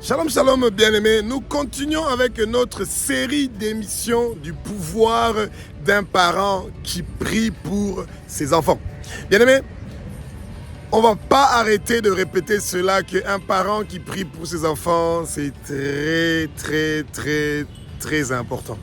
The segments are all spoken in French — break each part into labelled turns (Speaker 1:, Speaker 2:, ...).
Speaker 1: Shalom, shalom, bien-aimés. Nous continuons avec notre série d'émissions du pouvoir d'un parent qui prie pour ses enfants. Bien-aimés, on ne va pas arrêter de répéter cela, qu'un parent qui prie pour ses enfants, c'est très important.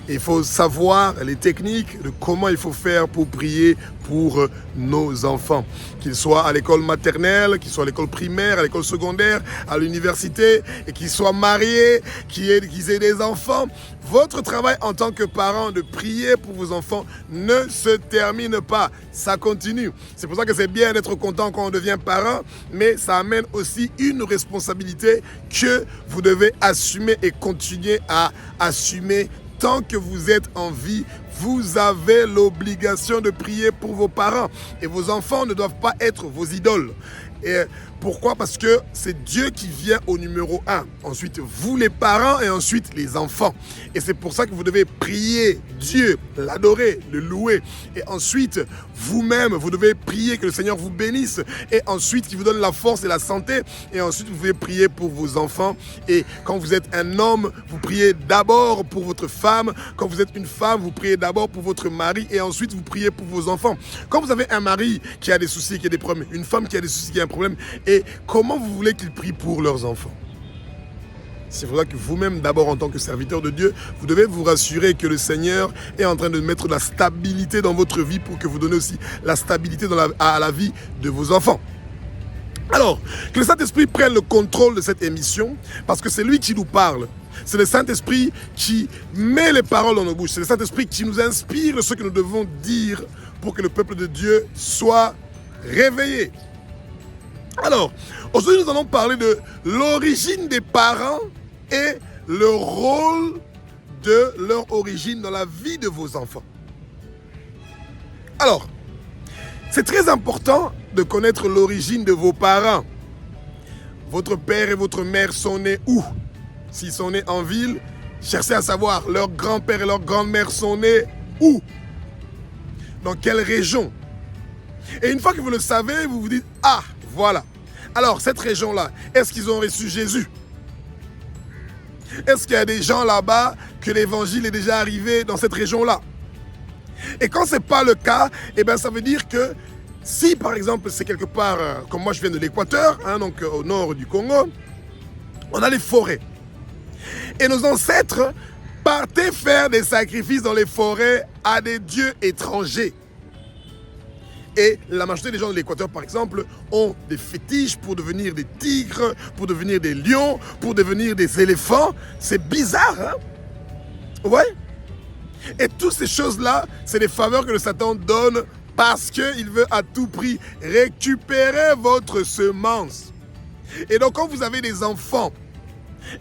Speaker 1: Il faut savoir les techniques de comment il faut faire pour prier pour nos enfants. Qu'ils soient à l'école maternelle, qu'ils soient à l'école primaire, à l'école secondaire, à l'université, et qu'ils soient mariés, qu'ils aient des enfants. Votre travail en tant que parent de prier pour vos enfants ne se termine pas. Ça continue. C'est pour ça que c'est bien d'être content quand on devient parent, mais ça amène aussi une responsabilité que vous devez assumer et continuer à assumer. Tant que vous êtes en vie, vous avez l'obligation de prier pour vos parents. Et vos enfants ne doivent pas être vos idoles. Et pourquoi? Parce que c'est Dieu qui vient au numéro 1. Ensuite, vous les parents et ensuite les enfants. Et c'est pour ça que vous devez prier Dieu, l'adorer, le louer. Et ensuite, vous-même, vous devez prier que le Seigneur vous bénisse. Et ensuite, qu'il vous donne la force et la santé. Et ensuite, vous devez prier pour vos enfants. Et quand vous êtes un homme, vous priez d'abord pour votre femme. Quand vous êtes une femme, vous priez d'abord pour votre mari. Et ensuite, vous priez pour vos enfants. Quand vous avez un mari qui a des soucis, qui a des problèmes, une femme qui a des soucis, qui a un problème, et comment vous voulez qu'ils prient pour leurs enfants? C'est pour ça que vous-même, d'abord en tant que serviteur de Dieu, vous devez vous rassurer que le Seigneur est en train de mettre la stabilité dans votre vie pour que vous donnez aussi la stabilité à la vie de vos enfants. Alors, que le Saint-Esprit prenne le contrôle de cette émission, parce que c'est lui qui nous parle. C'est le Saint-Esprit qui met les paroles dans nos bouches. C'est le Saint-Esprit qui nous inspire ce que nous devons dire pour que le peuple de Dieu soit réveillé. Alors, aujourd'hui, nous allons parler de l'origine des parents et le rôle de leur origine dans la vie de vos enfants. Alors, c'est très important de connaître l'origine de vos parents. Votre père et votre mère sont nés où? S'ils sont nés en ville, cherchez à savoir, leur grand-père et leur grand-mère sont nés où? Dans quelle région? Et une fois que vous le savez, vous vous dites, ah, voilà. Alors, cette région-là, est-ce qu'ils ont reçu Jésus? Est-ce qu'il y a des gens là-bas que l'évangile est déjà arrivé dans cette région-là? Et quand ce n'est pas le cas, eh bien, ça veut dire que si, par exemple, c'est quelque part, comme moi je viens de l'Équateur, donc au nord du Congo, on a les forêts. Et nos ancêtres partaient faire des sacrifices dans les forêts à des dieux étrangers. Et la majorité des gens de l'Équateur, par exemple, ont des fétiches pour devenir des tigres, pour devenir des lions, pour devenir des éléphants. C'est bizarre, hein? Ouais. Et toutes ces choses-là, c'est des faveurs que le Satan donne parce qu'il veut à tout prix récupérer votre semence. Et donc, quand vous avez des enfants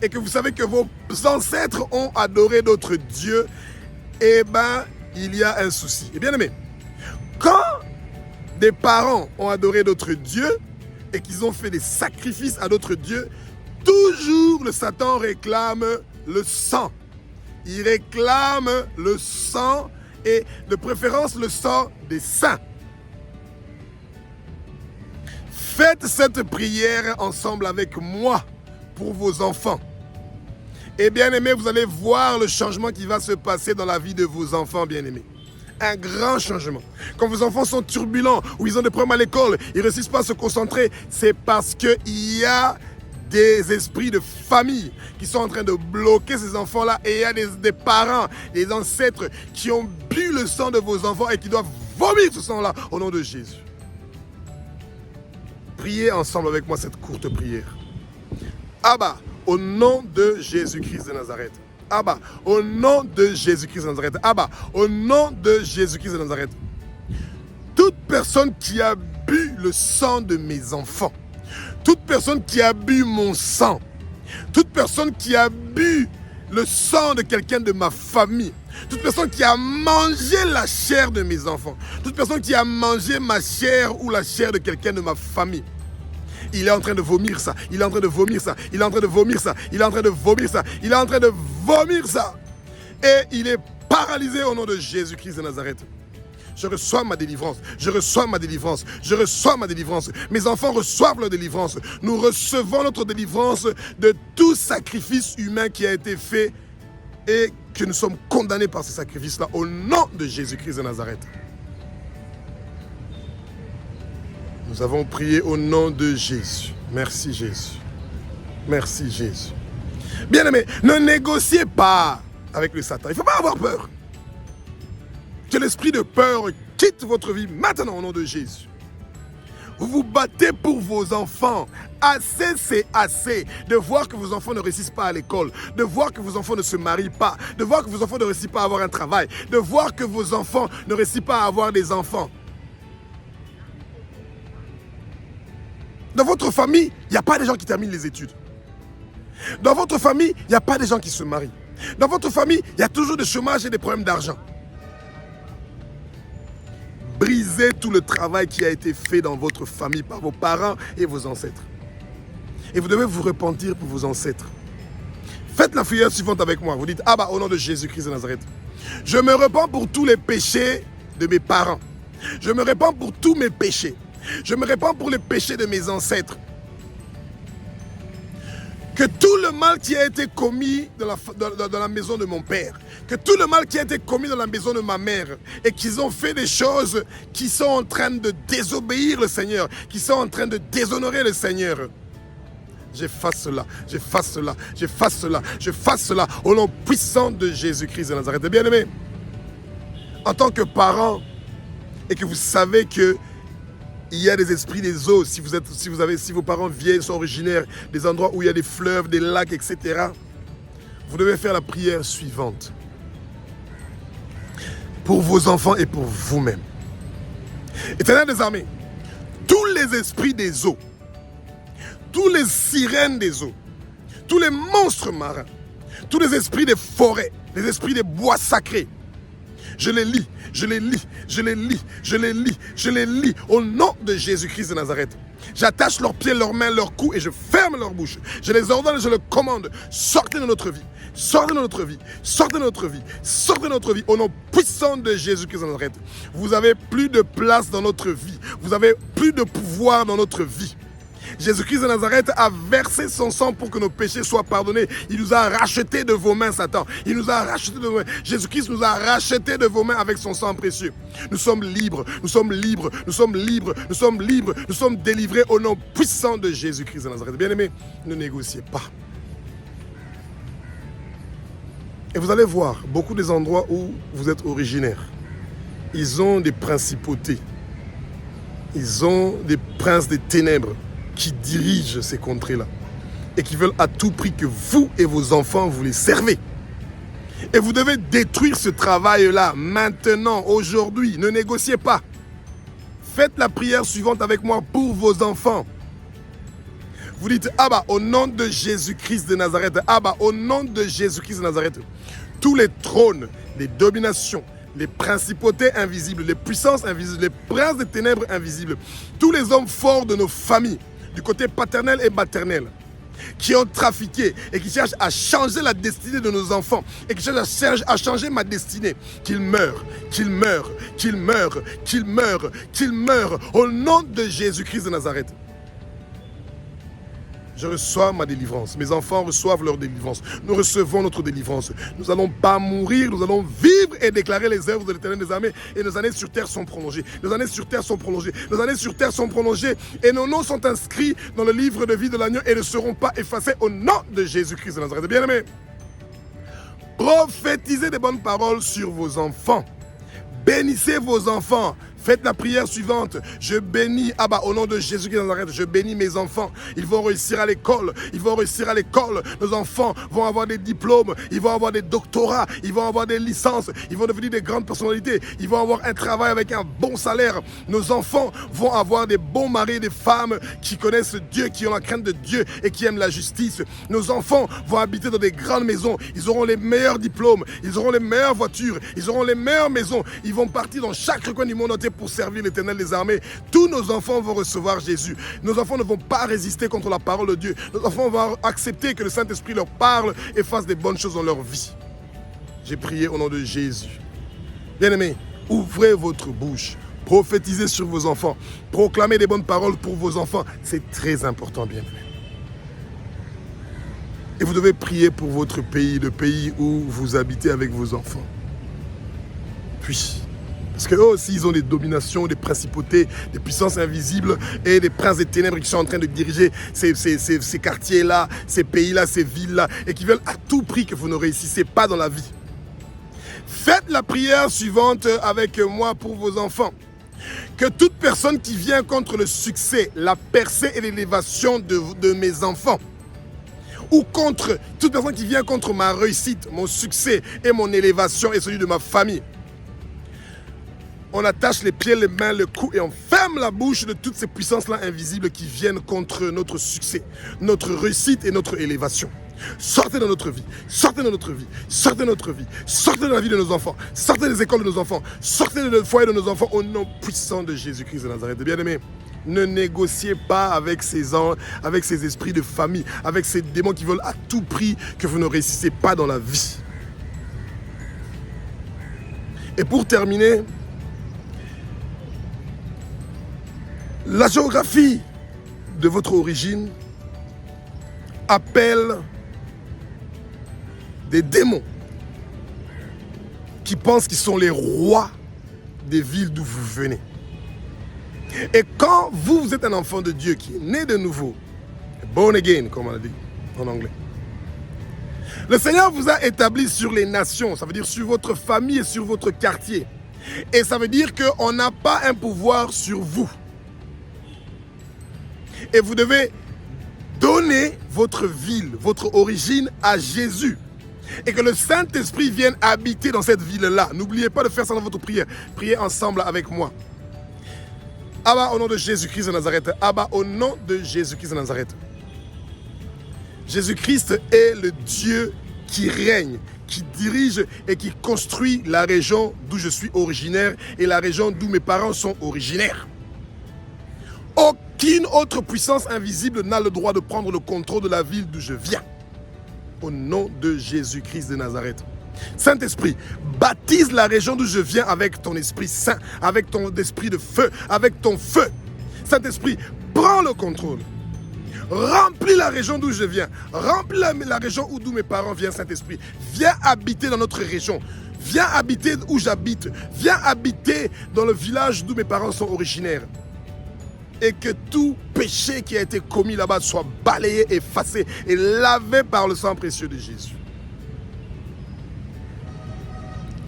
Speaker 1: et que vous savez que vos ancêtres ont adoré d'autres dieux, eh bien, il y a un souci. Et bien aimé, quand des parents ont adoré d'autres dieux et qu'ils ont fait des sacrifices à d'autres dieux, toujours le Satan réclame le sang. Il réclame le sang et de préférence le sang des saints. Faites cette prière ensemble avec moi pour vos enfants. Et bien aimés, vous allez voir le changement qui va se passer dans la vie de vos enfants, bien aimés. Un grand changement. Quand vos enfants sont turbulents ou ils ont des problèmes à l'école, ils ne réussissent pas à se concentrer, c'est parce qu'il y a des esprits de famille qui sont en train de bloquer ces enfants-là et il y a des parents, des ancêtres qui ont bu le sang de vos enfants et qui doivent vomir ce sang-là au nom de Jésus. Priez ensemble avec moi cette courte prière. Abba, au nom de Jésus-Christ de Nazareth. Abba, au nom de Jésus-Christ de Nazareth. Abba, au nom de Jésus-Christ de Nazareth. Toute personne qui a bu le sang de mes enfants, toute personne qui a bu mon sang, toute personne qui a bu le sang de quelqu'un de ma famille, toute personne qui a mangé la chair de mes enfants, toute personne qui a mangé ma chair ou la chair de quelqu'un de ma famille, il est en train de vomir ça, il est en train de vomir ça, il est en train de vomir ça, il est en train de vomir ça, il est en train de vomir ça. Et il est paralysé au nom de Jésus-Christ de Nazareth. Je reçois ma délivrance. Je reçois ma délivrance. Je reçois ma délivrance. Mes enfants reçoivent leur délivrance. Nous recevons notre délivrance de tout sacrifice humain qui a été fait et que nous sommes condamnés par ces sacrifices-là au nom de Jésus-Christ de Nazareth. Nous avons prié au nom de Jésus. Merci Jésus. Merci Jésus. Bien-aimés, ne négociez pas avec le Satan. Il ne faut pas avoir peur. Que l'esprit de peur quitte votre vie maintenant au nom de Jésus. Vous vous battez pour vos enfants. Assez, c'est assez de voir que vos enfants ne réussissent pas à l'école, de voir que vos enfants ne se marient pas, de voir que vos enfants ne réussissent pas à avoir un travail, de voir que vos enfants ne réussissent pas à avoir des enfants. Dans votre famille, il n'y a pas des gens qui terminent les études. Dans votre famille, il n'y a pas des gens qui se marient. Dans votre famille, il y a toujours des chômages et des problèmes d'argent. Brisez tout le travail qui a été fait dans votre famille par vos parents et vos ancêtres. Et vous devez vous repentir pour vos ancêtres. Faites la prière suivante avec moi. Vous dites, ah bah au nom de Jésus-Christ de Nazareth, je me repens pour tous les péchés de mes parents. Je me repens pour tous mes péchés. Je me repens pour les péchés de mes ancêtres. Que tout le mal qui a été commis dans la maison de mon père, que tout le mal qui a été commis dans la maison de ma mère, et qu'ils ont fait des choses qui sont en train de désobéir le Seigneur, qui sont en train de déshonorer le Seigneur, j'efface cela, j'efface cela, j'efface cela, j'efface cela, au nom puissant de Jésus-Christ de Nazareth. Bien-aimés, en tant que parent, et que vous savez que il y a des esprits des eaux, si vos parents viennent, sont originaires des endroits où il y a des fleuves, des lacs, etc. Vous devez faire la prière suivante. Pour vos enfants et pour vous-même. Éternel des armées, tous les esprits des eaux, tous les sirènes des eaux, tous les monstres marins, tous les esprits des forêts, les esprits des bois sacrés, je les lis, je les lis, je les lis, je les lis, je les lis au nom de Jésus-Christ de Nazareth. J'attache leurs pieds, leurs mains, leurs coups et je ferme leur bouche. Je les ordonne et je les commande. Sortez de notre vie, sortez de notre vie, sortez de notre vie, sortez de notre vie au nom puissant de Jésus-Christ de Nazareth. Vous avez plus de place dans notre vie. Vous avez plus de pouvoir dans notre vie. Jésus-Christ de Nazareth a versé son sang pour que nos péchés soient pardonnés. Il nous a rachetés de vos mains, Satan. Il nous a rachetés de vos mains. Jésus-Christ nous a rachetés de vos mains avec son sang précieux. Nous sommes libres, nous sommes libres, nous sommes libres, nous sommes libres, nous sommes délivrés au nom puissant de Jésus-Christ de Nazareth. Bien-aimés, ne négociez pas. Et vous allez voir, beaucoup des endroits où vous êtes originaires, ils ont des principautés. Ils ont des princes des ténèbres qui dirigent ces contrées-là et qui veulent à tout prix que vous et vos enfants vous les servez. Et vous devez détruire ce travail-là maintenant, aujourd'hui. Ne négociez pas. Faites la prière suivante avec moi pour vos enfants. Vous dites, ah bah, au nom de Jésus-Christ de Nazareth, ah bah, au nom de Jésus-Christ de Nazareth, tous les trônes, les dominations, les principautés invisibles, les puissances invisibles, les princes des ténèbres invisibles, tous les hommes forts de nos familles, du côté paternel et maternel, qui ont trafiqué et qui cherchent à changer la destinée de nos enfants et qui cherchent à changer ma destinée, qu'ils meurent, qu'ils meurent, qu'ils meurent, qu'ils meurent, qu'ils meurent, au nom de Jésus-Christ de Nazareth. Je reçois ma délivrance. Mes enfants reçoivent leur délivrance. Nous recevons notre délivrance. Nous n'allons pas mourir, nous allons vivre et déclarer les œuvres de l'Éternel des armées. Et nos années sur terre sont prolongées. Nos années sur terre sont prolongées. Nos années sur terre sont prolongées. Et nos noms sont inscrits dans le livre de vie de l'agneau et ne seront pas effacés au nom de Jésus-Christ de Nazareth. Bien-aimés, prophétisez des bonnes paroles sur vos enfants. Bénissez vos enfants. Faites la prière suivante. Je bénis, ah bah, au nom de Jésus-Christ de Nazareth, je bénis mes enfants. Ils vont réussir à l'école. Ils vont réussir à l'école. Nos enfants vont avoir des diplômes. Ils vont avoir des doctorats. Ils vont avoir des licences. Ils vont devenir des grandes personnalités. Ils vont avoir un travail avec un bon salaire. Nos enfants vont avoir des bons maris, des femmes qui connaissent Dieu, qui ont la crainte de Dieu et qui aiment la justice. Nos enfants vont habiter dans des grandes maisons. Ils auront les meilleurs diplômes. Ils auront les meilleures voitures. Ils auront les meilleures maisons. Ils vont partir dans chaque recoin du monde entier pour servir l'Éternel des armées. Tous nos enfants vont recevoir Jésus. Nos enfants ne vont pas résister contre la parole de Dieu. Nos enfants vont accepter que le Saint-Esprit leur parle et fasse des bonnes choses dans leur vie. J'ai prié au nom de Jésus. Bien-aimés, Ouvrez votre bouche. Prophétisez sur vos enfants. Proclamez des bonnes paroles pour vos enfants. C'est très important, bien-aimés. Et vous devez prier pour votre pays, le pays où vous habitez avec vos enfants. Puis, parce qu'eux aussi, ils ont des dominations, des principautés, des puissances invisibles et des princes des ténèbres qui sont en train de diriger ces quartiers-là, ces pays-là, ces villes-là, et qui veulent à tout prix que vous ne réussissez pas dans la vie. Faites la prière suivante avec moi pour vos enfants. Que toute personne qui vient contre le succès, la percée et l'élévation de mes enfants, ou contre toute personne qui vient contre ma réussite, mon succès et mon élévation et celui de ma famille, on attache les pieds, les mains, le cou et on ferme la bouche de toutes ces puissances-là invisibles qui viennent contre notre succès, notre réussite et notre élévation. Sortez de notre vie, sortez de notre vie, sortez de notre vie, sortez de la vie de nos enfants, sortez des écoles de nos enfants, sortez de foyer de nos enfants au nom puissant de Jésus-Christ de Nazareth. Bien-aimés, ne négociez pas avec ces esprits de famille, avec ces démons qui veulent à tout prix que vous ne réussissez pas dans la vie. Et pour terminer, la géographie de votre origine appelle des démons qui pensent qu'ils sont les rois des villes d'où vous venez. Et quand vous êtes un enfant de Dieu qui est né de nouveau, born again, comme on a dit en anglais, le Seigneur vous a établi sur les nations, ça veut dire sur votre famille et sur votre quartier. Et ça veut dire qu'on n'a pas un pouvoir sur vous. Et vous devez donner votre ville, votre origine à Jésus. Et que le Saint-Esprit vienne habiter dans cette ville-là. N'oubliez pas de faire ça dans votre prière. Priez ensemble avec moi. Abba, au nom de Jésus-Christ de Nazareth. Abba, au nom de Jésus-Christ de Nazareth. Jésus-Christ est le Dieu qui règne, qui dirige et qui construit la région d'où je suis originaire et la région d'où mes parents sont originaires. Aucune autre puissance invisible n'a le droit de prendre le contrôle de la ville d'où je viens. Au nom de Jésus-Christ de Nazareth. Saint-Esprit, baptise la région d'où je viens avec ton Esprit Saint, avec ton esprit de feu, avec ton feu. Saint-Esprit, prends le contrôle. Remplis la région d'où je viens. Remplis la région d'où mes parents viennent, Saint-Esprit. Viens habiter dans notre région. Viens habiter où j'habite. Viens habiter dans le village d'où mes parents sont originaires. Et que tout péché qui a été commis là-bas soit balayé, effacé et lavé par le sang précieux de Jésus.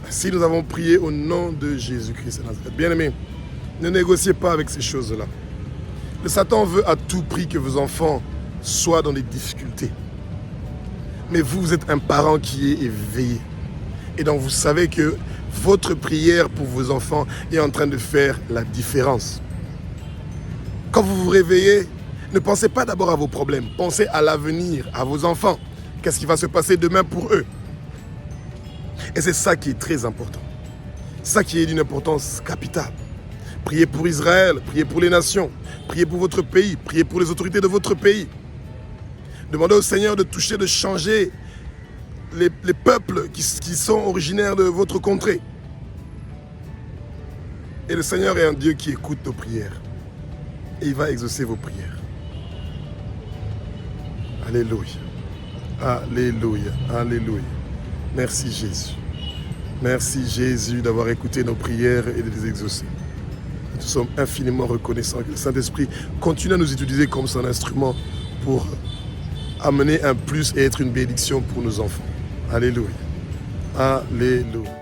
Speaker 1: Ainsi nous avons prié au nom de Jésus-Christ. Bien-aimés, ne négociez pas avec ces choses-là. Le Satan veut à tout prix que vos enfants soient dans des difficultés. Mais vous êtes un parent qui est éveillé. Et donc vous savez que votre prière pour vos enfants est en train de faire la différence. Quand vous vous réveillez, ne pensez pas d'abord à vos problèmes. Pensez à l'avenir, à vos enfants. Qu'est-ce qui va se passer demain pour eux? Et c'est ça qui est très important. Ça qui est d'une importance capitale. Priez pour Israël, priez pour les nations, priez pour votre pays, priez pour les autorités de votre pays. Demandez au Seigneur de toucher, de changer les peuples qui sont originaires de votre contrée. Et le Seigneur est un Dieu qui écoute nos prières. Et il va exaucer vos prières. Alléluia. Alléluia. Alléluia. Merci Jésus. Merci Jésus d'avoir écouté nos prières et de les exaucer. Nous sommes infiniment reconnaissants que le Saint-Esprit continue à nous utiliser comme son instrument pour amener un plus et être une bénédiction pour nos enfants. Alléluia. Alléluia.